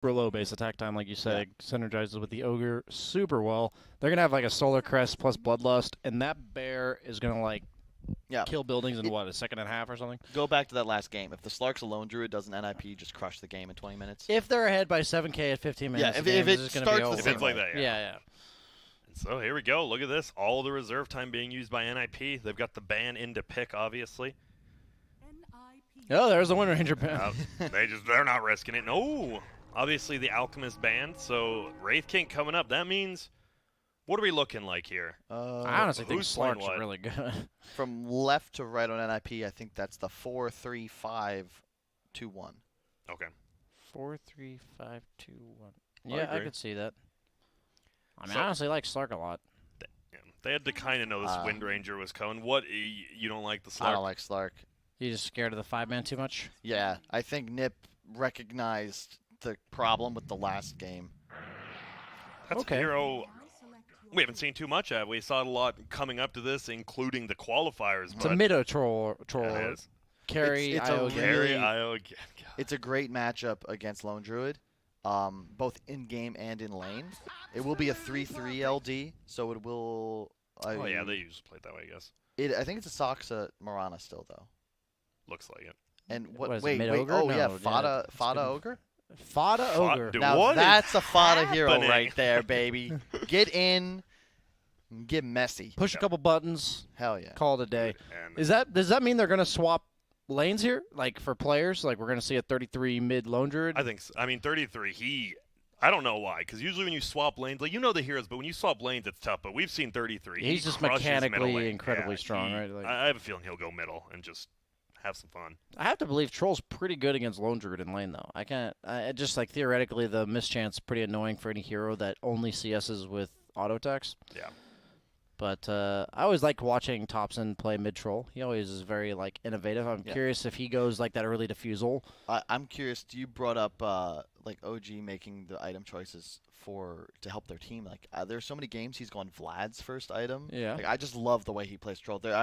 low base attack time, like you said. It synergizes with the Ogre super well. They're going to have like a Solar Crest plus Bloodlust, and that bear is going to like kill buildings in what, a second and a half or something? Go back to that last game. If the Slark's a lone druid, doesn't NIP just crush the game in 20 minutes? If they're ahead by 7K at 15 minutes, if it starts if it's like that, yeah. And so here we go. Look at this. All the reserve time being used by NIP. They've got the ban in to pick, obviously. Oh, there's the Wind Ranger ban. They're not risking it. No. Obviously, the Alchemist banned, so Wraith King coming up. That means, what are we looking like here? I honestly think Slark's really good. From left to right on NIP, I think that's the 4-3-5-2-1. Okay. 4-3-5-2-1. Yeah, I could see that. I mean, I honestly like Slark a lot. They had to kind of know this Wind Ranger was coming. What, you don't like the Slark? I don't like Slark. You just scared of the 5-man too much? Yeah, I think Nip recognized the problem with the last game. That's a hero we haven't seen too much of. We saw a lot coming up to this, including the qualifiers. It's a mid troll. Yeah, it is. Carry IO. It's a great matchup against Lone Druid, both in game and in lane. It will be a 3-3 LD, so it will. They usually play it that way, I guess. I think it's a Soxa Morana still though. Looks like it. And wait. Oh no, yeah, Fada Ogre. Fada Ogre. Now that's a Fada hero right there, baby. Get in, get messy. Push a couple buttons. Hell yeah. Call it a day. Does that mean they're gonna swap lanes here, like for players? Like we're gonna see a 33 mid Lone Druid? I think so. I mean 33. I don't know why, because usually when you swap lanes, like the heroes, but when you swap lanes, it's tough. But we've seen 33. He's just mechanically incredibly strong, right? Like, I have a feeling he'll go middle and just have some fun. I have to believe Troll's pretty good against Lone Druid in lane, though. I just like theoretically the mischance is pretty annoying for any hero that only CSs with auto attacks. Yeah. But I always like watching Thompson play mid Troll. He always is very like innovative. I'm curious if he goes like that early diffusal. I'm curious. You brought up like OG making the item choices to help their team. Like there's so many games he's gone Vlad's first item. Yeah. Like I just love the way he plays Troll. There,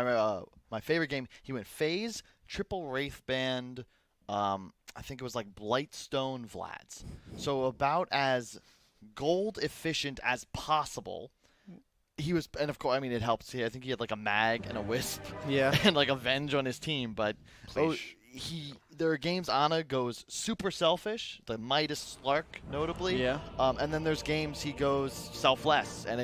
my favorite game, he went Phase, Triple Wraith Band. I think it was like Blightstone Vlad's. So about as gold efficient as possible. He was, and of course, I mean, it helps. I think he had like a Mag and a Wisp, and like a Venge on his team. But there are games Ana goes super selfish, the Midas Slark notably. Yeah. And then there's games he goes selfless, and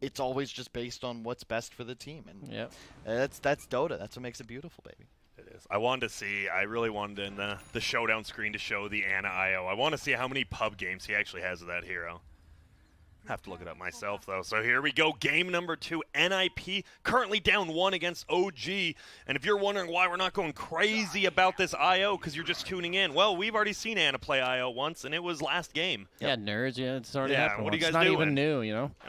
it's always just based on what's best for the team. And that's Dota. That's what makes it beautiful, baby. It is. I really wanted in the showdown screen to show the Ana IO. I want to see how many pub games he actually has of that hero. Have to look it up myself, though. So here we go. Game number 2. NIP currently down 1 against OG. And if you're wondering why we're not going crazy about this IO because you're just tuning in, well, we've already seen Ana play IO once, and it was last game. Yeah, nerds. Yeah, it's already happened. What are you guys doing? It's not even new,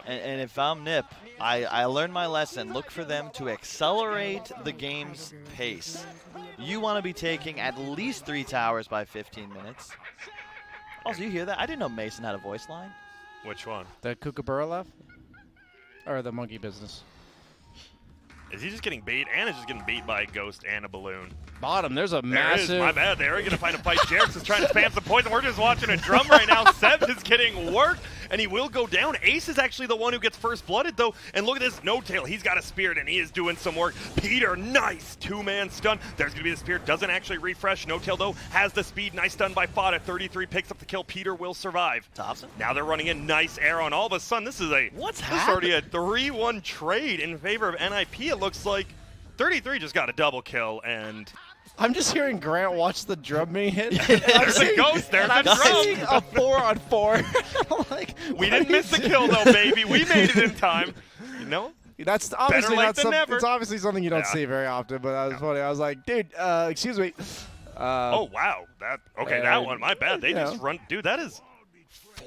And if I'm Nip, I learned my lesson. Look for them to accelerate the game's pace. You want to be taking at least 3 towers by 15 minutes. Also, you hear that? I didn't know Mason had a voice line. Which one? The Kookaburra left? Or the monkey business? Is he just getting beat? Ana's just getting beat by a Ghost and a Balloon. Bottom, there's a massive... My bad. They are going to find a fight. Jerix is trying to spam some poison. We're just watching a drum right now. Seb is getting worked, and he will go down. Ace is actually the one who gets first blooded, though. And look at this No-Tail. He's got a Spirit, and he is doing some work. Peter, nice 2-man stun. There's going to be the Spirit. Doesn't actually refresh. No-Tail, though, has the speed. Nice stun by Fada. 33 picks up the kill. Peter will survive. Thompson? Now they're running in. Nice arrow, and all of a sudden, this is already a 3-1 trade in favor of NIP. It looks like 33 just got a double kill, and... I'm just hearing Grant watch the drum being hit. There's a Ghost. There's a drum. I'm seeing a 4-on-4. Like, we didn't miss the kill, though, baby. We made it in time. That's obviously not something. Never. It's obviously something you don't see very often. But that was funny. I was like, dude, excuse me. Oh wow, that one. My bad. They just run. Dude, that is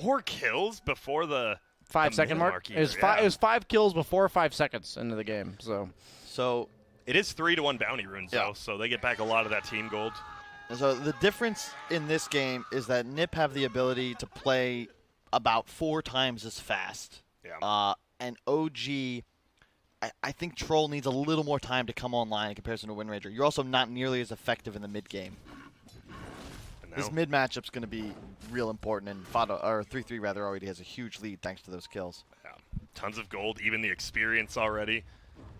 4 kills before the 5-second mark. It was 5 kills before 5 seconds into the game. So. It is 3-1 bounty runes, though, so they get back a lot of that team gold. So the difference in this game is that Nip have the ability to play about 4 times as fast. Yeah. And OG, I think Troll needs a little more time to come online in comparison to Wind Ranger. You're also not nearly as effective in the mid game. This mid matchup's going to be real important, and Fada, or 3-3 rather, already has a huge lead thanks to those kills. Yeah. Tons of gold, even the experience already.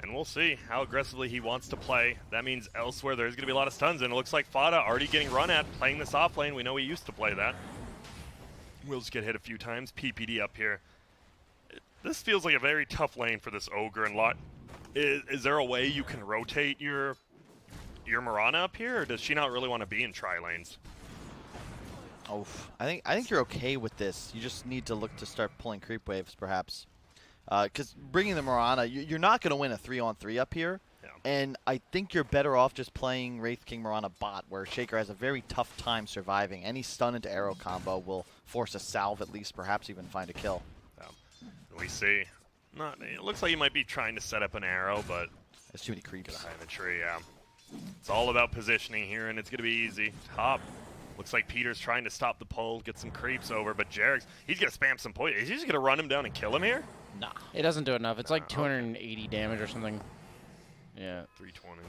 And we'll see how aggressively he wants to play. That means elsewhere there's going to be a lot of stuns, and it looks like Fada already getting run at, playing this off lane. We know he used to play that. We'll just get hit a few times. PPD up here. This feels like a very tough lane for this Ogre and Lot. Is there a way you can rotate your Mirana up here, or does she not really want to be in tri-lanes? Oh, I think you're okay with this. You just need to look to start pulling creep waves, perhaps. Because bringing the Mirana, you're not going to win a 3-on-3 up here. Yeah. And I think you're better off just playing Wraith King Mirana bot, where Shaker has a very tough time surviving. Any stun into arrow combo will force a salve at least, perhaps even find a kill. Yeah. We see. It looks like he might be trying to set up an arrow, but there's too many creeps. Get behind the tree, yeah. It's all about positioning here, and it's going to be easy. Top. Looks like Peter's trying to stop the pull, get some creeps over, but Jarek's, he's going to spam some poison. Is he just going to run him down and kill him here? Nah, it doesn't do enough. It's like 280 damage or something. Yeah. 320.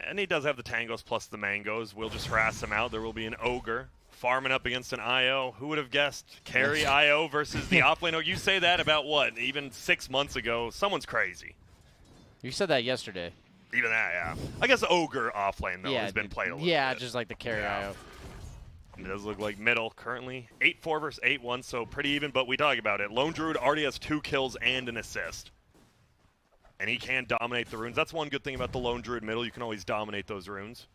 And he does have the tangos plus the mangoes. We'll just harass him out. There will be an Ogre farming up against an IO. Who would have guessed? Carry IO versus the offlane. Oh, you say that about what? Even 6 months ago. Someone's crazy. You said that yesterday. Even that, yeah. I guess Ogre offlane, though, has been played a little bit. Just like the carry IO. It does look like middle currently. 8-4 versus 8-1, so pretty even, but we talk about it. Lone Druid already has 2 kills and an assist. And he can dominate the runes. That's one good thing about the Lone Druid middle. You can always dominate those runes.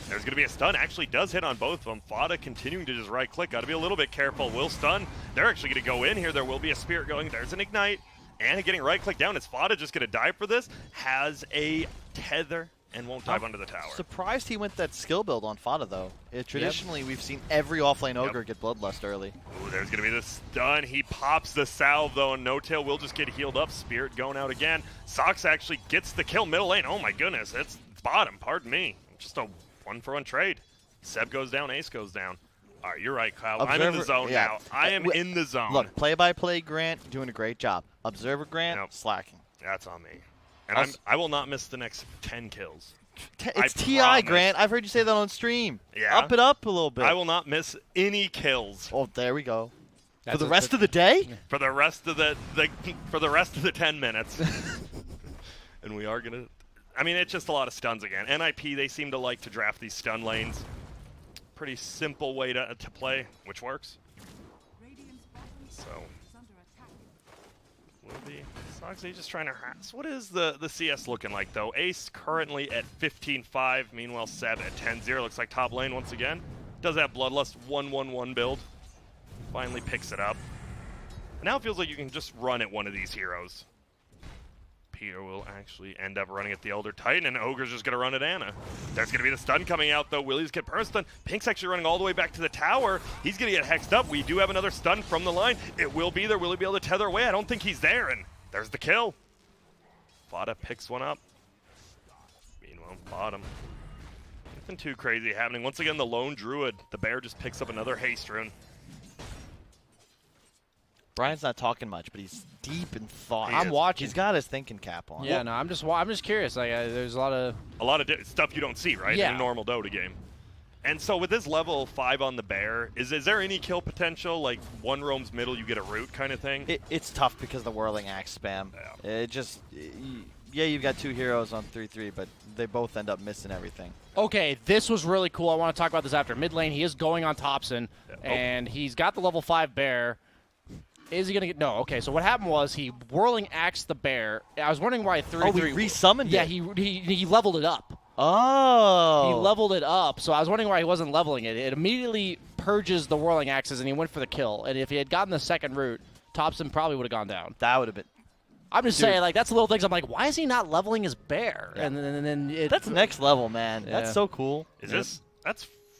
There's going to be a stun. Actually does hit on both of them. Fada continuing to just right-click. Got to be a little bit careful. Will stun. They're actually going to go in here. There will be a Spirit going. There's an Ignite. And getting right-click down. Is Fada just going to die for this? Has a tether and won't dive under the tower. Surprised he went that skill build on Fada, though. Traditionally, we've seen every offlane Ogre get Bloodlust early. Ooh, there's going to be the stun. He pops the salve, though, and No Tail will just get healed up. Spirit going out again. Sox actually gets the kill middle lane. Oh, my goodness. It's bottom. Pardon me. Just a one-for-one trade. Seb goes down. Ace goes down. All right, you're right, Kyle. I'm in the zone now. I am in the zone. Look, play-by-play Grant doing a great job. Observer Grant slacking. That's on me. And I will not miss the next 10 kills. It's TI, Grant. I've heard you say that on stream. Yeah. Up it up a little bit. I will not miss any kills. Oh, there we go. For the rest of the day? For the rest of the 10 minutes. And we are going to... I mean, it's just a lot of stuns again. NIP, they seem to like to draft these stun lanes. Pretty simple way to play, which works. So... Soxy just trying to harass. What is the CS looking like, though? Ace currently at 15-5. Meanwhile, Seb at 10-0. Looks like top lane once again. Does have Bloodlust 1-1-1 build. Finally picks it up. Now it feels like you can just run at one of these heroes. Peter will actually end up running at the Elder Titan, and Ogre's just going to run at Anna. There's going to be the stun coming out, though. Willie's get burn stun. Pink's actually running all the way back to the tower. He's going to get hexed up. We do have another stun from the line. It will be there. Will he be able to tether away? I don't think he's there, and there's the kill. Fada picks one up. Meanwhile, bottom. Nothing too crazy happening. Once again, the Lone Druid. The bear just picks up another haste rune. Brian's not talking much, but he's deep in thought. I'm watching. He's got his thinking cap on. Yeah, no, I'm just curious. Like, there's a lot of stuff you don't see, right? In a normal Dota game. And so with this level 5 on the bear, is there any kill potential? Like one roams middle, you get a root kind of thing? It's tough because of the whirling axe spam. Yeah. You've got 2 heroes on 3-3, but they both end up missing everything. Okay, this was really cool. I want to talk about this after. Mid lane, he is going on Thompson, and he's got the level 5 bear. Is he going to get... No, okay, so what happened was he whirling axed the bear. I was wondering why 3-3... Oh, he resummoned it. Yeah, he leveled it up. Oh. He leveled it up, so I was wondering why he wasn't leveling it. It immediately purges the whirling axes, and he went for the kill. And if he had gotten the second root, Thompson probably would have gone down. That would have been... I'm just saying, like, that's little things. I'm like, why is he not leveling his bear? Yeah. And then that's next level, man. Yeah. That's so cool. That's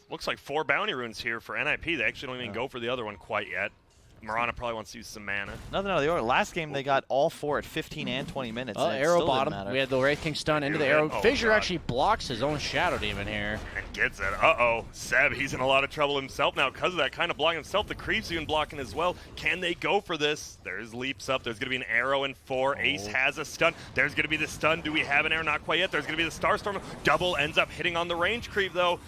looks like 4 bounty runes here for NIP. They actually don't even go for the other one quite yet. Mirana probably wants to use some mana. Nothing out of the order. Last game, they got all 4 at 15 and 20 minutes. Oh, arrow bottom. We had the Wraith King stun into the arrow. Fissure actually blocks his own Shadow Demon here. And gets it. Uh-oh. Seb, he's in a lot of trouble himself now because of that kind of blocking himself. The creep's even blocking as well. Can they go for this? There's leaps up. There's going to be an arrow in 4. Ace has a stun. There's going to be the stun. Do we have an arrow? Not quite yet. There's going to be the Starstorm. Double ends up hitting on the range creep, though.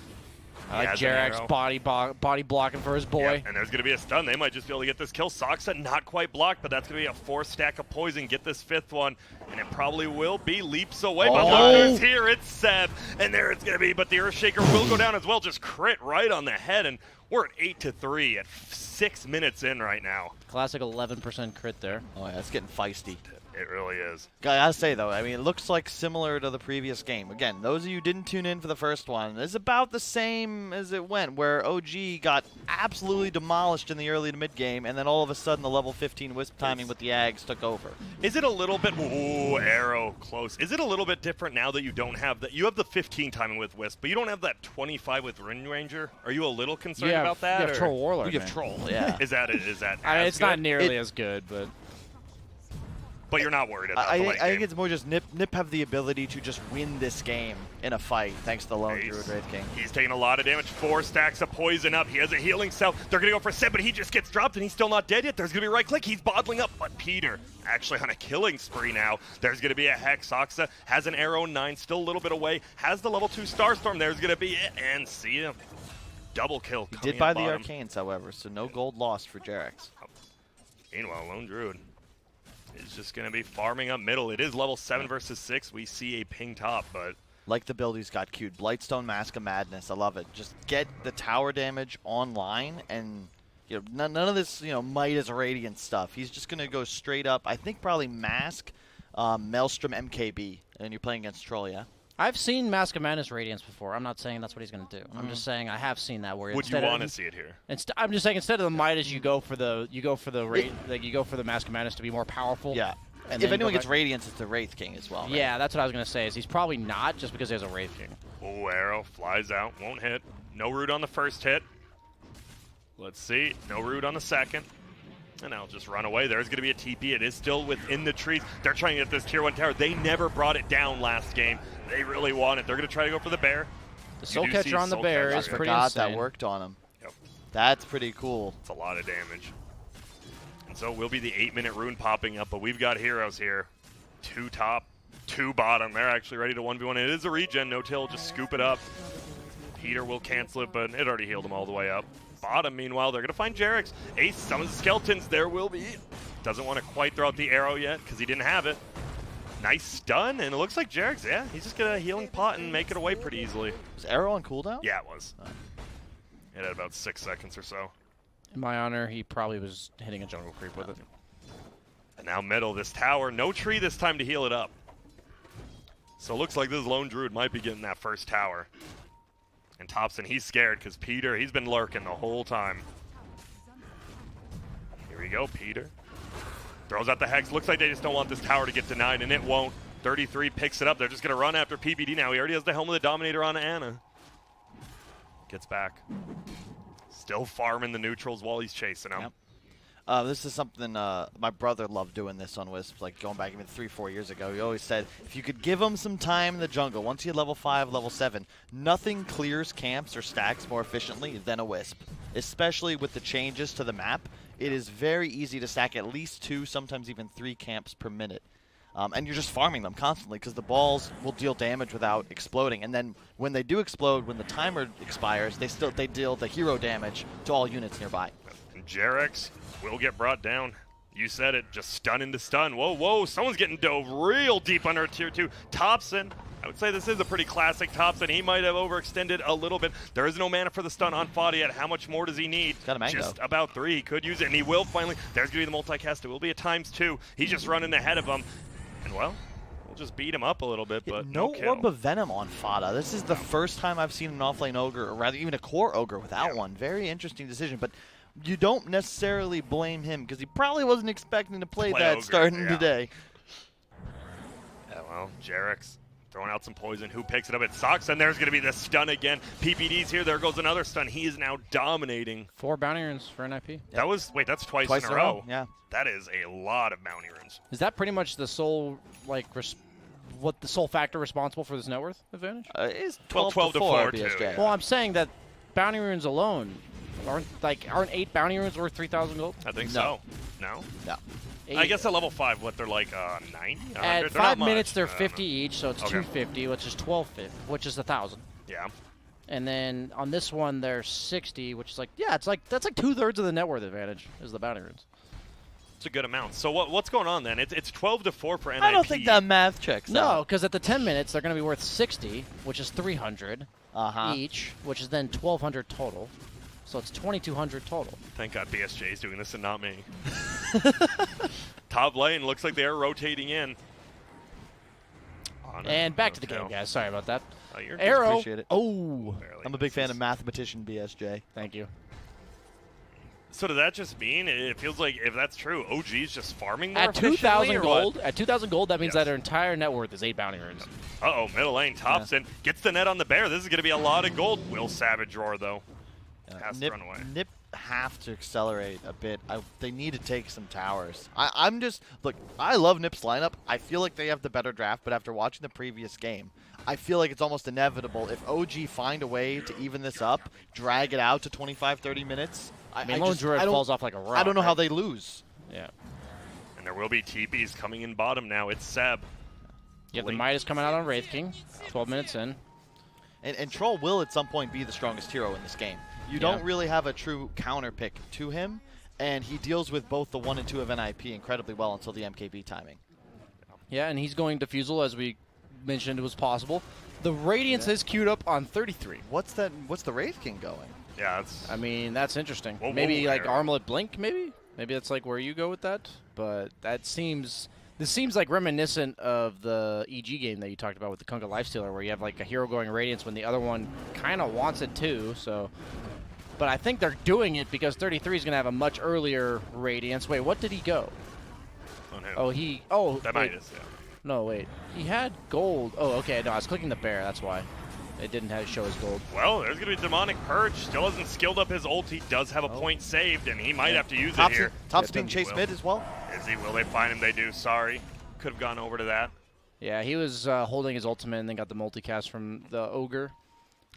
I like has an Jarek's arrow. body blocking for his boy. Yep, and there's going to be a stun. They might just be able to get this kill. Soxa not quite blocked, but that's going to be a 4-stack of poison. Get this 5th one, and it probably will be leaps away. But look who's here. It's Seb, and there it's going to be. But the Earthshaker will go down as well. Just crit right on the head, and we're at 8-3 at 6 minutes in right now. Classic 11% crit there. Oh, yeah, it's getting feisty. It really is. I gotta say, though, I mean, it looks like similar to the previous game. Again, those of you who didn't tune in for the first one, it's about the same as it went, where OG got absolutely demolished in the early to mid game, and then all of a sudden the level 15 Wisp timing with the Ags took over. Is it a little bit... Ooh, arrow, close. Is it a little bit different now that you don't have that? You have the 15 timing with Wisp, but you don't have that 25 with Ring Ranger? Are you a little concerned about that? You have Troll Warlord, You have Troll, yeah. Is that I mean, as it's not good? nearly as good, but... But you're not worried about I the think, late I think game. it's more just Nip have the ability to just win this game in a fight, thanks to the Lone Druid Wraith King. He's taking a lot of damage. 4 stacks of poison up. He has a healing cell. They're going to go for Seb, but he just gets dropped, and he's still not dead yet. There's going to be right click. He's bottling up, but Peter actually on a killing spree now. There's going to be a Hex. Soxa has an arrow 9, still a little bit away. Has the level 2 Starstorm. There's going to be it, and see him. Double kill. He did buy the Arcanes, however, so no gold lost for Jarex. Meanwhile, Lone Druid is just going to be farming up middle. It is level 7 versus 6. We see a ping top, but... Like the build he's got queued. Blightstone, Mask of Madness. I love it. Just get the tower damage online, and none of this Might as Radiant stuff. He's just going to go straight up, I think probably Mask, Maelstrom, MKB, and you're playing against Troll, yeah? I've seen Mask of Madness Radiance before. I'm not saying that's what he's going to do. I'm just saying I have seen that where would you want to see it here? I'm just saying instead of the Midas, you go for the Mask of Madness to be more powerful. Yeah. And if then anyone go gets back. Radiance, it's the Wraith King as well. Right? Yeah, that's what I was going to say. Is he's probably not just because he has a Wraith King. Oh, arrow flies out, won't hit. No root on the first hit. Let's see, no root on the second. And I'll just run away. There's going to be a TP. It is still within the trees. They're trying to get this tier 1 tower. They never brought it down last game. They really want it. They're going to try to go for the bear. The Soul Catcher on the bear is pretty insane. That worked on him. Yep. That's pretty cool. It's a lot of damage. And so will be the 8-minute rune popping up, but we've got heroes here. 2 top, 2 bottom. They're actually ready to 1v1. It is a regen. No-till, just scoop it up. Peter will cancel it, but it already healed him all the way up. Bottom, meanwhile, they're going to find Jarex. Ace summons the skeletons. There will be. Doesn't want to quite throw out the arrow yet because he didn't have it. Nice stun, and it looks like Jarex, yeah, he's just going to healing pot and make it away pretty easily. Was arrow on cooldown? Yeah, it was. It had about 6 seconds or so. In my honor, he probably was hitting a jungle creep with it. And now middle, this tower, no tree this time to heal it up. So it looks like this Lone Druid might be getting that first tower. And Thompson, he's scared because Peter, he's been lurking the whole time. Here we go, Peter. Throws out the Hex. Looks like they just don't want this tower to get denied, and it won't. 33 picks it up. They're just going to run after PBD now. He already has the Helm of the Dominator on Anna. Gets back. Still farming the neutrals while he's chasing them. Yep. This is something my brother loved doing this on Wisp, like going back even 3-4 years ago. He always said, if you could give him some time in the jungle, once you hit level 5, level 7, nothing clears camps or stacks more efficiently than a Wisp. Especially with the changes to the map, it is very easy to stack at least 2, sometimes even 3 camps per minute. And you're just farming them constantly because the balls will deal damage without exploding. And then when they do explode, when the timer expires, they deal the hero damage to all units nearby. And Jarex will get brought down. You said it, just stun into stun. Whoa, whoa, someone's getting dove real deep under tier 2. Thompson, I would say this is a pretty classic Thompson. He might have overextended a little bit. There is no mana for the stun on Foddy yet. How much more does he need? He's got a mango. Just about 3. He could use it, and he will finally. There's going to be the multicast. It will be a ×2. He's just running ahead of him. And, well, we'll just beat him up a little bit, but no kill. Orb of Venom on Fada. This is the first time I've seen an offlane ogre, or rather even a core ogre without one. Very interesting decision, but you don't necessarily blame him because he probably wasn't expecting to play that ogre, starting today. Yeah, well, Jarex throwing out some poison. Who picks it up? It sucks, and there's going to be the stun again. PPD's here. There goes another stun. He is now dominating. 4 bounty runes for NIP. That was, wait, that's twice in a row. Yeah. That is a lot of bounty runes. Is that pretty much the sole, what the sole factor responsible for this net worth advantage? It's 12 12 to to 4 4 too, BSJ. yeah. Well, I'm saying that bounty runes alone aren't 8 bounty runes worth 3,000 gold? I think No. so. No? No. I guess at level 5, what, they're like 90? At 5 minutes, they're 50 each, so it's Okay. 250, which is 1250, which is 1,000. Yeah. And then on this one, they're 60, which is like, yeah, that's like 2/3 of the net worth advantage is the bounty runes. It's a good amount. So what's going on then? It's 12-4 for NIP. I don't think that math checks No, out. because at the 10 minutes, they're going to be worth 60, which is 300 Uh-huh. each, which is then 1,200 total. So it's 2,200 total. Thank God BSJ is doing this and not me. Top lane looks like they're rotating in. And back to the game, guys. Sorry about that. Oh, you're Arrow. Appreciate it. Oh, barely. I'm a big fan of mathematician BSJ. thank you. So does that just mean it feels like if that's true, OG's just farming more At efficiently, 2,000 or what? gold, that means Yes. that their entire net worth is 8 bounty runes. Uh-oh, middle lane, Thompson gets the net on the bear. This is going to be a lot of gold. Will Savage roar, though. Has to run away. Nip have to accelerate a bit. They need to take some towers. I'm just look. I love Nip's lineup. I feel like they have the better draft, but after watching the previous game, I feel like it's almost inevitable if OG find a way to even this up, drag it out to 25, 30 minutes. I mean, Lone Druid falls off like a rock. I don't know how right? they lose. Yeah. And there will be TPs coming in bottom now. It's Seb. You have the Midas coming out on Wraith King, 12 minutes in. And Troll will at some point be the strongest hero in this game. You don't really have a true counter pick to him, and he deals with both the 1 and 2 of NIP incredibly well until the MKB timing. Yeah, and he's going Diffusal, as we mentioned was possible. The Radiance is queued up on 33. What's that? What's the Wraith King going? Yeah, it's I mean, that's interesting. Whoa, maybe whoa, like there. Armlet Blink, maybe? Maybe that's like where you go with that. But that seems... This seems like reminiscent of the EG game that you talked about with the Kunkka Lifestealer, where you have like a hero going Radiance when the other one kind of wants it too, so... But I think they're doing it because 33 is going to have a much earlier Radiance. Wait, what did he go? on who? Oh, he... Oh, that wait. Midas, yeah. No, wait. He had gold. Oh, okay. No, I was clicking the bear. That's why. It didn't show his gold. Well, there's going to be Demonic Purge. Still hasn't skilled up his ult. He does have a point saved, and he might have to use it here. Top's being chased mid as well. Is he? Will they find him? They do. Sorry. Could have gone over to that. Yeah, he was holding his ultimate and then got the multicast from the Ogre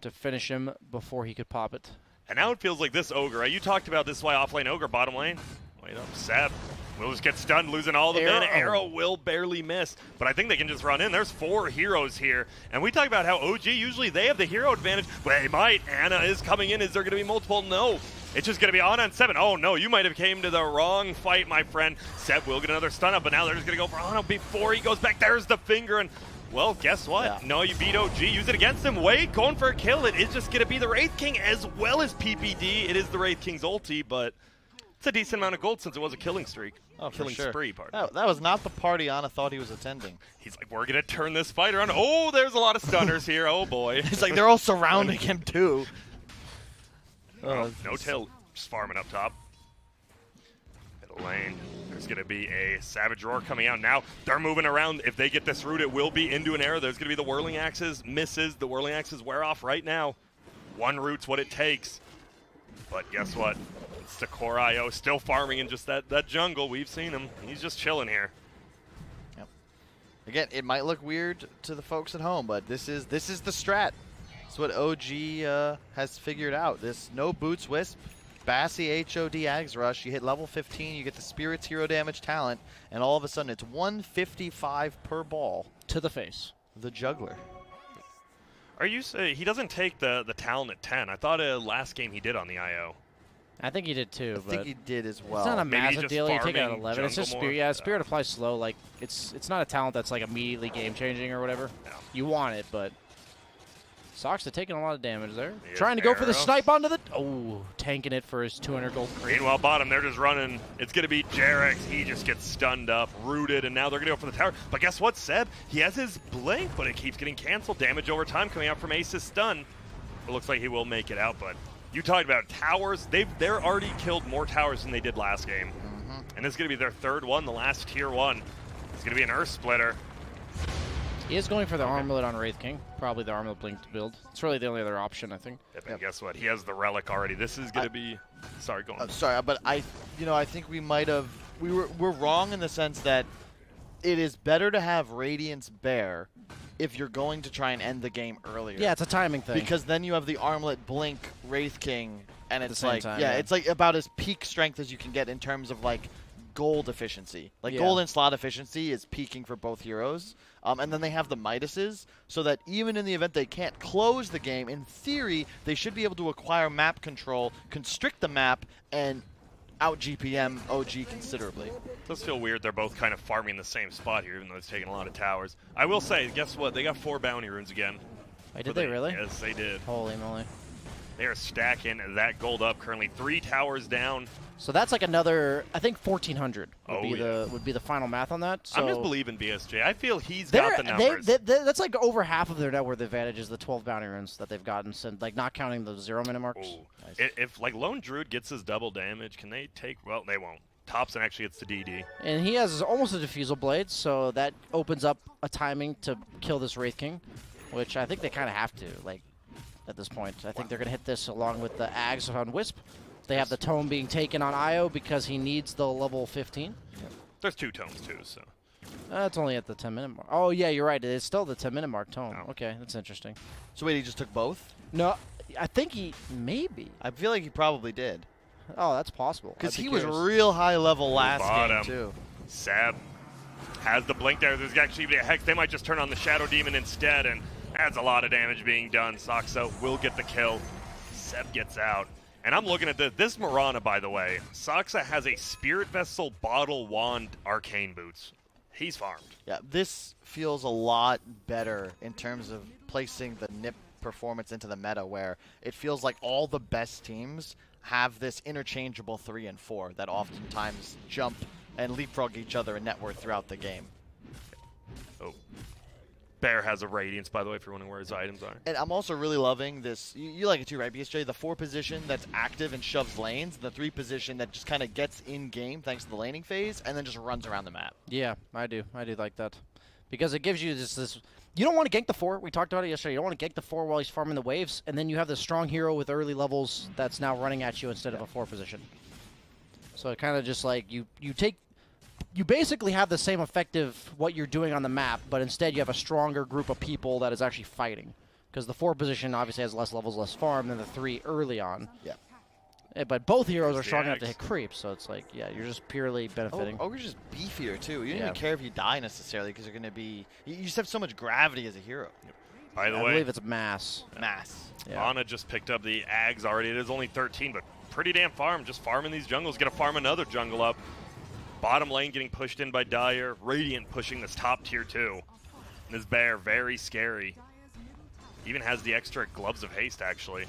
to finish him before he could pop it. And now it feels like this Ogre, right? You talked about this why offlane Ogre, bottom lane. Wait up, Seb. Will just get stunned, losing all the men. Arrow will barely miss. But I think they can just run in. There's 4 heroes here. And we talk about how OG, usually they have the hero advantage. They might. Anna is coming in. Is there going to be multiple? No. It's just going to be Anna and 7. Oh, no. You might have came to the wrong fight, my friend. Seb will get another stun up, but now they're just going to go for Anna before he goes back. There's the finger. And, well, guess what? Yeah. No, you beat OG. Use it against him. Wait, going for a kill. It is just going to be the Wraith King as well as PPD. It is the Wraith King's ulti, but it's a decent amount of gold since it was a killing streak. Oh, for killing sure. spree, pardon. That was not the party Anna thought he was attending. He's like, we're going to turn this fight around. Oh, there's a lot of stunners here. Oh, boy. It's like they're all surrounding him too. Oh, no tail. Just farming up top. Middle lane. There's going to be a Savage Roar coming out now. They're moving around. If they get this route, it will be into an arrow. There's going to be the Whirling Axes. Misses. The Whirling Axes wear off right now. One route's what it takes. But guess what? It's the Core IO still farming in just that jungle. We've seen him. He's just chilling here. Yep. Again, it might look weird to the folks at home, but this is the strat. It's what OG has figured out. This no boots wisp, Bassy HOD Ags Rush. You hit level 15, you get the Spirit's hero damage talent, and all of a sudden it's 155 per ball. To the face. The juggler. Are you saying he doesn't take the talent at 10? I thought last game he did on the IO. I think he did too, I but think he did as well. it's not a Maybe massive just deal. You take it at farming 11. It's just jungle Spirit. more? Yeah, Spirit applies slow. Like it's not a talent that's like immediately game changing or whatever. No. You want it, but Sox are taking a lot of damage there. Yes, Trying to go for the arrow. snipe onto the. Oh, tanking it for his 200 gold creep. Meanwhile, bottom, they're just running. It's going to be Jarex. He just gets stunned up, rooted, and now they're going to go for the tower. But guess what, Seb? He has his blink, but it keeps getting canceled. Damage over time coming out from Ace's stun. It looks like he will make it out, but you talked about towers. They're already killed more towers than they did last game. And this is going to be their 3rd one, the last tier 1. It's going to be an Earth Splitter. He is going for the armlet on Wraith King. Probably the armlet blink to build. It's really the only other option, I think. Yep, and guess what? He has the relic already. This is going to be. Sorry, go on. Sorry, but I think we might have. We're wrong in the sense that it is better to have Radiance Bear if you're going to try and end the game earlier. Yeah, it's a timing thing. Because then you have the armlet blink Wraith King, and At the it's same like time, yeah, yeah. it's like about as peak strength as you can get in terms of like gold efficiency. Like Yeah. gold and slot efficiency is peaking for both heroes. And then they have the Midases, so that even in the event they can't close the game, in theory, they should be able to acquire map control, constrict the map, and out GPM OG considerably. It does feel weird they're both kind of farming the same spot here, even though it's taking a lot of towers. I will say, guess what? They got 4 bounty runes again. Wait, did they really? Yes, they did. Holy moly. They are stacking that gold up. Currently 3 towers down. So that's like another, I think 1,400 would Oh, be yeah. the final math on that. So I'm just believing BSJ. I feel he's got the numbers. that's like over half of their net worth advantage is the 12 bounty runes that they've gotten, since, like not counting the 0 minute marks. Ooh. If like Lone Druid gets his double damage, can they take? Well, they won't. Thompson actually gets the DD. And he has almost a diffusal blade, so that opens up a timing to kill this Wraith King, which I think they kind of have to, like, at this point. I think they're going to hit this along with the Ags on Wisp. They have the tome being taken on Io because he needs the level 15. There's 2 tomes too, so. That's only at the 10-minute mark. Oh, yeah, you're right. It's still the 10-minute mark tome. Oh. Okay, that's interesting. So wait, he just took both? No, I think he maybe. I feel like he probably did. Oh, that's possible. Because I'd be he was curious. real high level last Bottom. game, too. Seb has the blink there. There's actually a Hex. They might just turn on the Shadow Demon instead, and that's a lot of damage being done. Soxa will get the kill. Seb gets out. And I'm looking at this Mirana, by the way. Soxa has a Spirit Vessel, Bottle, Wand, Arcane Boots. He's farmed. Yeah, this feels a lot better in terms of placing the NIP performance into the meta, where it feels like all the best teams have this interchangeable 3 and 4 that oftentimes jump and leapfrog each other in net worth throughout the game. Oh. Bear has a Radiance, by the way, if you're wondering where his items are. And I'm also really loving this. You like it too, right, BSJ? The 4 position that's active and shoves lanes, the 3 position that just kind of gets in game thanks to the laning phase, and then just runs around the map. Yeah, I do. I do like that. Because it gives you this you don't want to gank the 4. We talked about it yesterday. You don't want to gank the 4 while he's farming the waves, and then you have this strong hero with early levels that's now running at you instead of a 4 position. So it kind of just like you basically have the same effective what you're doing on the map, but instead you have a stronger group of people that is actually fighting. Because the 4 position obviously has less levels, less farm than the 3 early on. Yeah. But both heroes are the strong enough to Axe. hit creeps, so it's like, yeah, you're just purely benefiting. Ogre's just beefier too. You don't Yeah. even care if you die necessarily because you're going to be. You just have so much gravity as a hero. By the I way, believe it's mass. Mass. Yeah. Ana just picked up the Ags already. It is only 13, but pretty damn farm. Just farming these jungles. Gonna farm another jungle up. Bottom lane getting pushed in by Dyer. Radiant pushing this top tier too. And this Bear, very scary. Even has the extra gloves of haste, actually.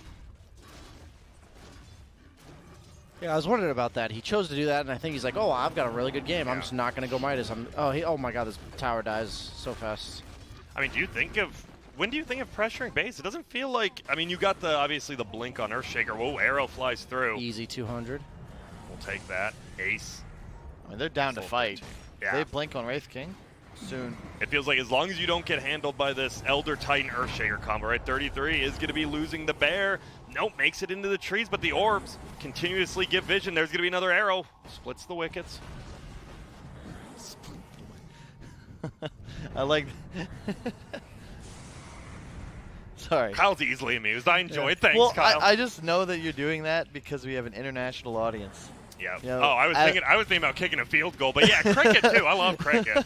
Yeah, I was wondering about that. He chose to do that, and I think he's like, oh, I've got a really good game. I'm Yeah. just not going to go Midas. Oh my god, this tower dies so fast. I mean, when do you think of pressuring base? It doesn't feel like, I mean, you got obviously the blink on Earthshaker. Whoa, arrow flies through. Easy 200. We'll take that. Ace. I mean, they're down to Full fight. 13. Yeah. They blink on Wraith King soon. It feels like as long as you don't get handled by this Elder Titan Earthshaker combo, right? 33 is going to be losing the Bear. Nope, makes it into the trees, but the orbs continuously give vision. There's going to be another arrow. Splits the wickets. I like. Sorry. Kyle's easily amused. I enjoy it. Thanks, Well, Kyle. I just know that you're doing that because we have an international audience. Yeah. You know, Oh, I was thinking about kicking a field goal, but yeah, cricket too. I love cricket.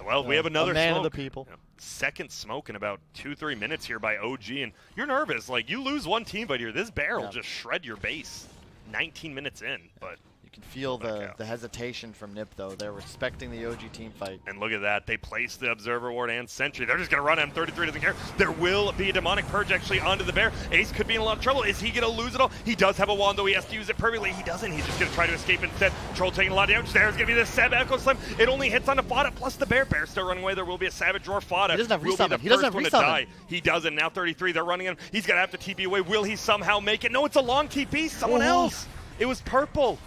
Well, we have another a man smoke. of the people. Yeah. Second smoke in about 2-3 minutes here by OG, and you're nervous. Like, you lose one team, but here, this Bear will Yeah. just shred your base 19 minutes in. But You can feel Okay. the hesitation from Nip, though. They're respecting the OG team fight. And look at that. They place the Observer Ward and Sentry. They're just going to run him. 33 doesn't care. There will be a Demonic Purge actually onto the Bear. Ace could be in a lot of trouble. Is he going to lose it all? He does have a wand, though. He has to use it perfectly. He doesn't. He's just going to try to escape instead. Troll taking a lot of damage. There's going to be the Seb Echo Slam. It only hits on the Fada plus the Bear. Bear still running away. There will be a Savage Roar. Fada He doesn't have will be resummon. the He doesn't first have one to resummon. die. He doesn't. Now 33. They're running him. He's going to have to TP away. Will he somehow make it? No, it's a long TP. Someone Oh. else. It was purple.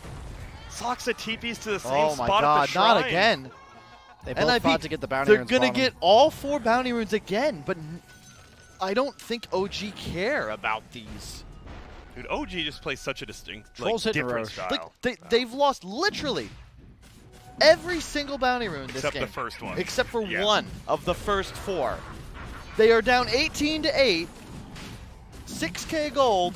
Soxa TPs to the same Oh my spot god, at the shrine. not again. They both NIP, fought to get the bounty they're runes gonna bottom. get all 4 bounty runes again, but I don't think OG care about these. Dude, OG just plays such a distinct, Trolls hitting different Roche. style. They've lost literally every single bounty rune this Except game. the first one. Except for Yeah. 1 of the first 4. They are down 18-8, 6K gold,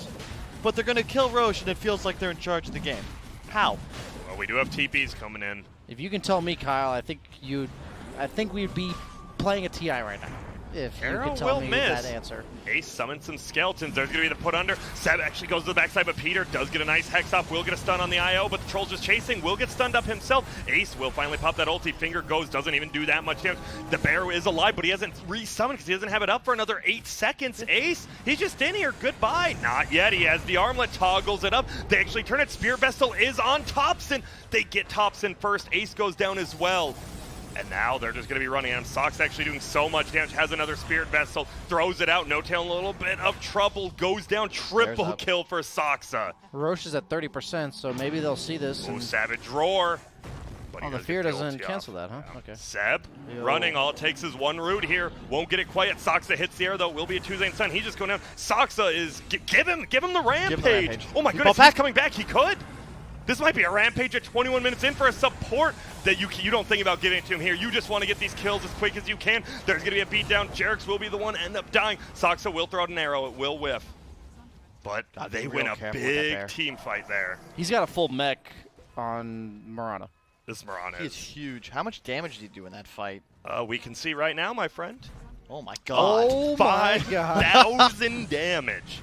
but they're going to kill Roche, and it feels like they're in charge of the game. How? Well, we do have TPs coming in. If you can tell me, Kyle, I think we'd be playing a TI right now. If you Arrow could tell will me miss. that answer. Ace summons some skeletons. There's going to be the put under. Seb actually goes to the backside, but Peter does get a nice hex off. Will get a stun on the IO, but the Troll's just chasing. Will get stunned up himself. Ace will finally pop that ulti. Finger goes, doesn't even do that much damage. The bear is alive, but he hasn't resummoned because he doesn't have it up for another 8 seconds. Ace, he's just in here. Goodbye. Not yet. He has the armlet, toggles it up. They actually turn it. Spear Vestal is on Thompson. They get Thompson first. Ace goes down as well. And now they're just going to be running at him. Sock's actually doing so much damage. Has another Spirit Vessel. Throws it out. No Tail in a little bit of trouble. Goes down. Triple kill for Soxa. Roche is at 30%, so maybe they'll see this. Oh, And Savage Roar. But the fear doesn't cancel that, huh? Okay. Seb running. All it takes is one route here. Won't get it quite. Soxa hits the air, though. Will be a Tuesday and Sun. He's just going down. Soxa is... Give him the rampage. Oh, my goodness. He's coming back. He could. This might be a rampage at 21 minutes in for a support that you don't think about giving it to him here. You just want to get these kills as quick as you can. There's going to be a beatdown. Jerix will be the one end up dying. Soxa will throw out an arrow. It will whiff. But they win a big team fight there. He's got a full mech on Marana. This Marana He is huge. How much damage did he do in that fight? We can see right now, my friend. Oh my god. Oh my god. 5,000 damage.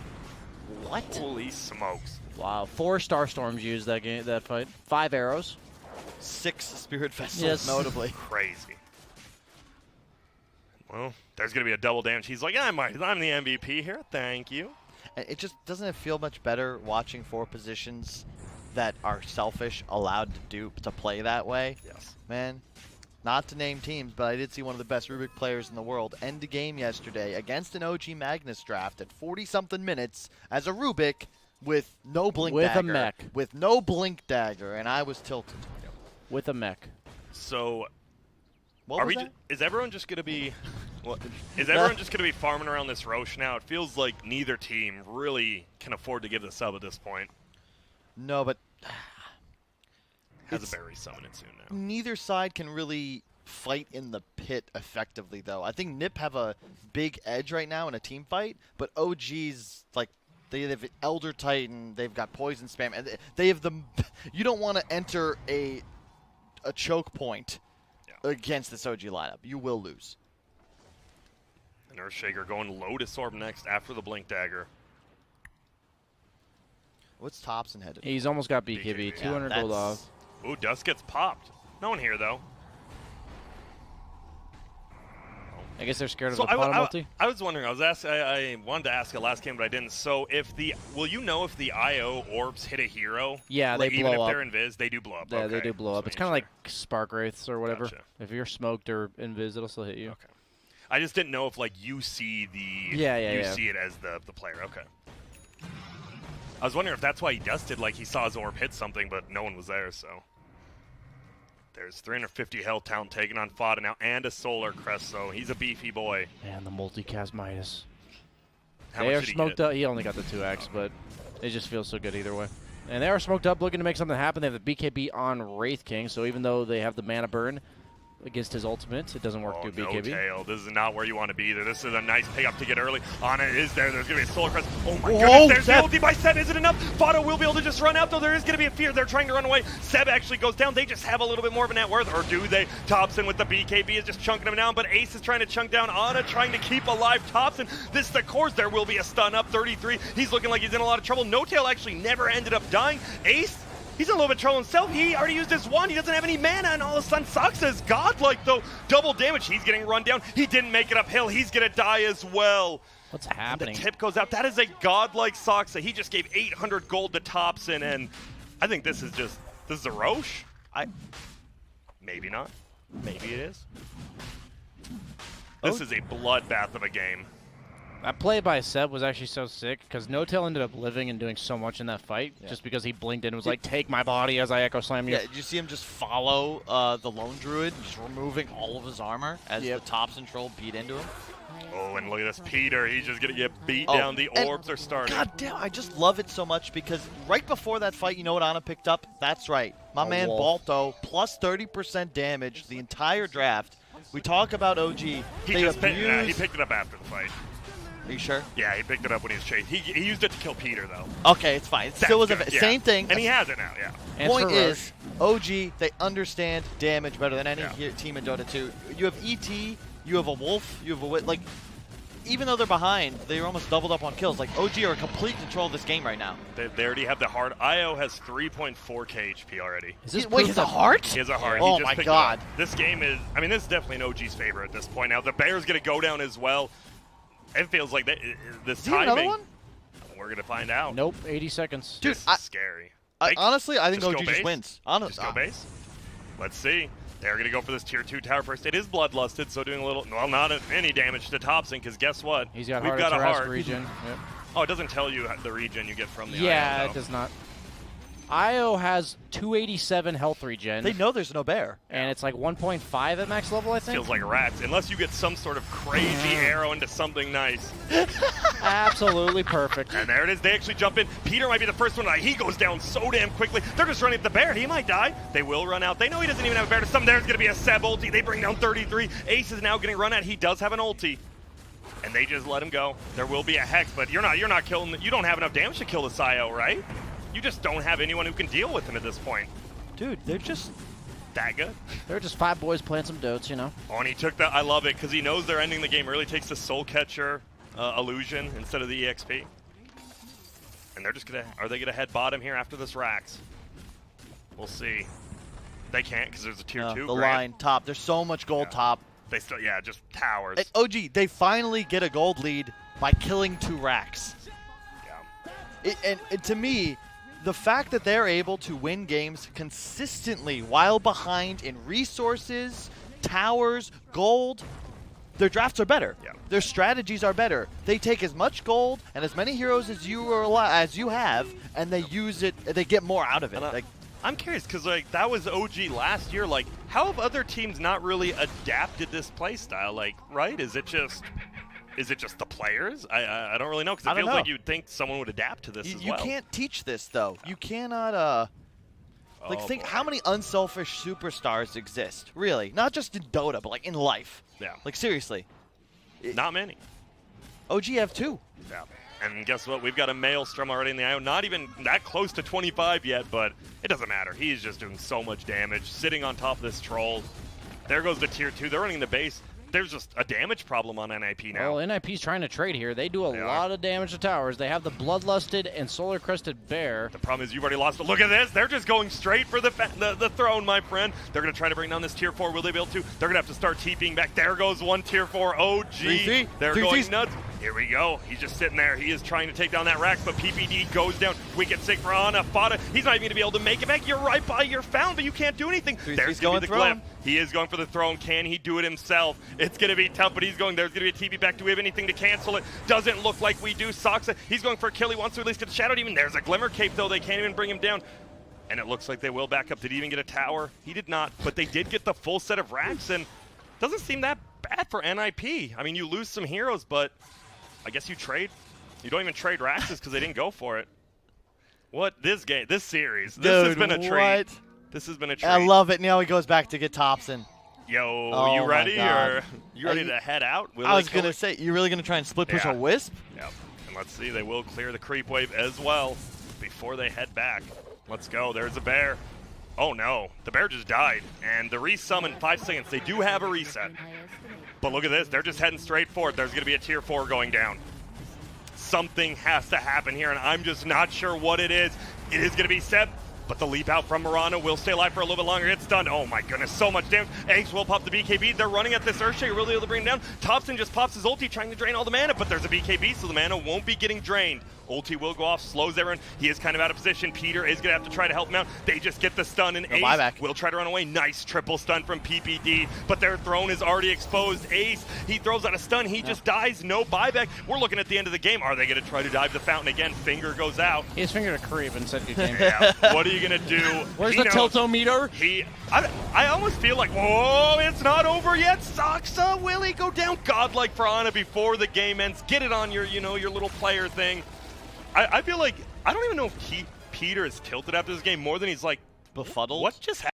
What? Holy smokes. Wow, 4 Starstorms used that fight. 5 arrows. 6 Spirit Vessels, Yes. notably. Crazy. Well, there's going to be a double damage. He's like, I'm the MVP here. Thank you. It just doesn't feel much better watching 4 positions that are selfish allowed to play that way. Yes. Man, not to name teams, but I did see one of the best Rubik players in the world end the game yesterday against an OG Magnus draft at 40-something minutes as a Rubik with no blink dagger. With a mech. With no blink dagger, and I was tilted. With a mech. So, What was that? is everyone just going to be... Is everyone just going to be farming around this Roche now? It feels like neither team really can afford to give the sub at this point. No, but... Has a berry summon it soon now. Neither side can really fight in the pit effectively, though. I think Nip have a big edge right now in a team fight, but OG's, like, they have Elder Titan, they've got Poison Spam, and they have the... You don't want to enter a choke point against this OG lineup. You will lose. And Earthshaker going Lotus Orb next after the Blink Dagger. What's Thompson headed? He's almost got BKB. 200 gold off. Ooh, Dust gets popped. No one here, though. I guess they're scared of the bottom multi. I was wondering. I wanted to ask it last game, but I didn't. So, will you know if the IO orbs hit a hero? Yeah, like, they blow up. Even if they're invis, they do blow up. Yeah, okay. they do blow up. It's kind of like Spark Wraiths or whatever. Gotcha. If you're smoked or invis, it'll still hit you. Okay. I just didn't know if like you see the see it as the player. Okay. I was wondering if that's why he dusted, like he saw his orb hit something, but no one was there. So there's 350 health town taking on Fada now, and a Solar Crest. So he's a beefy boy. Man, the multicast Midas. How They much are did he smoked get? up. He only got the 2x, but it just feels so good either way. And they are smoked up, looking to make something happen. They have the BKB on Wraith King, so even though they have the mana burn against his ultimate, it doesn't work through BKB. No tail. This is not where you want to be either. This is a nice pickup to get early. Ana is there. There's going to be a Solar Crest. Oh my goodness. There's the ulti by Seb. Is it enough? Fado will be able to just run out, though. There is going to be a fear. They're trying to run away. Seb actually goes down. They just have a little bit more of a net worth. Or do they? Thompson with the BKB is just chunking him down, but Ace is trying to chunk down Ana, trying to keep alive Thompson. This is the course. There will be a stun up. 33. He's looking like he's in a lot of trouble. No Tail actually never ended up dying. Ace, he's in a little bit of trouble himself. He already used his wand. He doesn't have any mana, and all of a sudden, Soxa is godlike, though. Double damage. He's getting run down. He didn't make it uphill. He's going to die as well. What's happening? And the tip goes out. That is a godlike Soxa. He just gave 800 gold to Thompson, and I think this is a Roche. Maybe not. Maybe it is. This is a bloodbath of a game. That play by Seb was actually so sick because No Tail ended up living and doing so much in that fight just because he blinked in and was like, take my body as I Echo Slam you. Yeah, did you see him just follow the Lone Druid, just removing all of his armor as the Thompson troll beat into him? Oh, and look at this Peter. He's just going to get beat down. The orbs are starting. God damn, I just love it so much because right before that fight, you know what Ana picked up? That's right. My man wolf. Balto, plus 30% damage the entire draft. We talk about OG. He picked it up after the fight. Are you sure? Yeah, he picked it up when he was chased. He used it to kill Peter, though. Okay, it's fine. It still was good, same thing. And he has it now, yeah. And Point for is, OG, they understand damage better than any Yeah. team in Dota 2. You have ET, you have a Wolf, you have a like. Even though they're behind, they're almost doubled up on kills. Like OG are in complete control of this game right now. They already have the heart. IO has 3.4k HP already. Is this Wait, proof he's a that- heart? He has a heart. Oh He just my picked it God. up. This game is, I mean, this is definitely an OG's favor at this point. Now, the Bear's going to go down as well. It feels like this Is he another timing. one? We're going to find out. Nope, 80 seconds. Dude, This I- is scary. Honestly, I think just OG go just base? wins. Just go base. Let's see. They're going to go for this tier 2 tower first. It is bloodlusted, so doing a little, well, not any damage to Thompson, because guess what? He's got We've heart got a Tarrasque heart. regen. Yep. Oh, it doesn't tell you the regen you get from the Yeah, IO, it does not. IO has 287 health regen, They know there's no bear. and it's like 1.5 at max level, I think. Feels like rats, unless you get some sort of crazy arrow into something nice. Absolutely perfect. And there it is. They actually jump in. Peter might be the first one to die. He goes down so damn quickly. They're just running at the bear. He might die. They will run out. They know he doesn't even have a bear to summon. There's going to be a Seb ulti. They bring down 33. Ace is now getting run at. He does have an ulti. And they just let him go. There will be a Hex, but you're not killing. You don't have enough damage to kill the IO, right? You just don't have anyone who can deal with him at this point. Dude, they're just... That good. They're just 5 boys playing some dotes, you know. Oh, and he took that. I love it because he knows they're ending the game. Really takes the Soul Catcher illusion instead of the EXP. And they're just gonna. Are they gonna head bottom here after this Rax? We'll see. They can't because there's a tier 2. The Grant. line, top. There's so much gold top. They still, yeah, just towers. And OG, they finally get a gold lead by killing 2 racks. Yeah. And to me, the fact that they're able to win games consistently while behind in resources, towers, gold, their drafts are better. Yeah. Their strategies are better. They take as much gold and as many heroes as you have, and they use it. They get more out of it. And Like, I'm curious because like that was OG last year. Like, how have other teams not really adapted this playstyle? Like, right? Is it just the players? I don't really know because I it don't feels know. like you'd think someone would adapt to this as you well. can't teach this though. You cannot. Like, Oh, think boy. how many unselfish superstars exist, really? Not just in Dota, but like in life. Yeah. Like, seriously. Not many. OG have 2. Yeah. And guess what? We've got a Maelstrom already in the IO. Not even that close to 25 yet, but it doesn't matter. He's just doing so much damage, sitting on top of this troll. There goes the tier 2. They're running the base. There's just a damage problem on NIP now. Well, NIP's trying to trade here. They do a They are. lot of damage to towers. They have the Bloodlusted and Solar Crested Bear. The problem is you've already lost. Look at this. They're just going straight for the throne, my friend. They're going to try to bring down this tier 4. Will they be able to? They're going to have to start TPing back. There goes one tier 4 OG. 3-3. They're 3-3. going nuts. Here we go. He's just sitting there. He is trying to take down that Rax, but PPD goes down. Wicked sick for Ana. Fada. He's not even going to be able to make it back. You're right by your found, but you can't do anything. 3-3's There's going to be the throne. glyph. He is going for the throne. Can he do it himself? It's going to be tough, but he's going. There's going to be a TP back. Do we have anything to cancel it? Doesn't look like we do. Soxa, he's going for a kill. He wants to at least get a Shadow Demon. There's a Glimmer Cape, though. They can't even bring him down. And it looks like they will back up. Did he even get a tower? He did not, but they did get the full set of racks, and doesn't seem that bad for NIP. I mean, you lose some heroes, but I guess you trade. You don't even trade racks because they didn't go for it. This series, this has Dude, been a treat. what? This has been a treat. I love it. Now he goes back to get Thompson. Yo, Oh you my ready? God. Or you ready to head out? Will I they was kill going to it? say, you're really going to try and split push Yeah. a Wisp? Yep. And let's see, they will clear the creep wave as well before they head back. Let's go. There's a bear. Oh no, the bear just died. And the resummon 5 seconds. They do have a reset. But look at this. They're just heading straight for it. There's going to be a tier 4 going down. Something has to happen here, and I'm just not sure what it is. It is going to be Seb. But the leap out from Murano will stay alive for a little bit longer. It's stunned. Oh my goodness, so much damage. Eggs will pop the BKB. They're running at this Earthshake, really able to bring him down. Thompson just pops his ulti, trying to drain all the mana, but there's a BKB, so the mana won't be getting drained. Ulti will go off, slows everyone. He is kind of out of position. Peter is going to have to try to help him out. They just get the stun, and Ace buyback. will try to run away. Nice triple stun from PPD, but their throne is already exposed. Ace, he throws out a stun. He just dies. No buyback. We're looking at the end of the game. Are they going to try to dive the fountain again? Finger goes out. He has fingered a creep and said good game. Yeah. What are you going to do? Where's He the knows. tiltometer? I almost feel like, whoa, it's not over yet. Soxa, will he go down? Godlike for Ana before the game ends. Get it on your, your little player thing. I feel like, I don't even know if Peter is tilted after this game more than he's like, Befuddled? what just happened?